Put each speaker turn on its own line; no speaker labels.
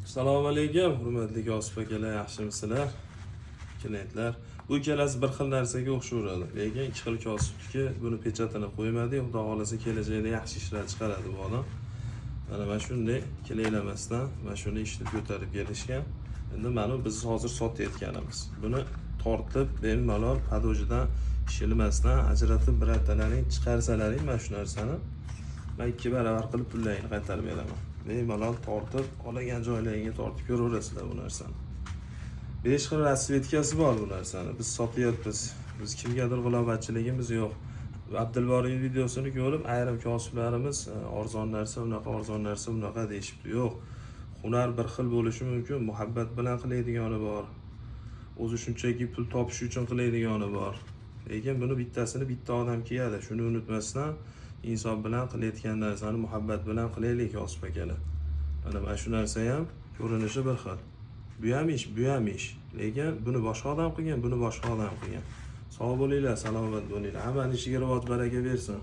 Assalomu alaykum, hurmatli Osip akalar, yaxshimisizlar? Klientlar, bu ikkalasi bir xil narsaga o'xshaveradi, lekin ikki xil kosibniki buni pechatini qo'ymadi, xudo xolasa kelajakda yaxshi ishlar chiqaradi bu odam. Mana shunday kelaylamasdan mana shuni ishni ko'tarib kelishgan. Endi mana biz hozir sotayotganimiz. Buni tortib, bemalol padojidan ishilmasdan ajratib biratalaring chiqarsalaring mana shu narsani men 2 baravar qilib pullaringni qaytarib beraman. Bemalol tortib, qolagan joylaringga tortib ko'raverasizlar bu narsani. 5 xil rasvetkasi bor bu narsani. Biz sotyapmiz. Biz kimgadir g'ilobatchiligimiz yo'q. Abdulboriy videosini ko'rib, ayrim kosiblarimiz arzon narsa, unaqa arzon narsa, bunaqa deyishibdi. Yo'q. Hunar bir xil bo'lishi mumkin. Muhabbat bilan qiladiganı bor. O'zi shunchaki pul topish uchun qiladiganı bor. Lekin buni bittasini bitta odam kiyadi. Shuni unutmasdan inson bilan qilayotgan narsani muhabbat bilan qilaylik Osip akalar. Mana shu narsa ham ko'rinishi bir xil. Bu ham ish. Lekin buni boshqa odam qilgan, buni boshqa odam qilgan. Sog' bo'linglar, salomat bo'linglar. Hammaning ishiga rivoj baraka bersin.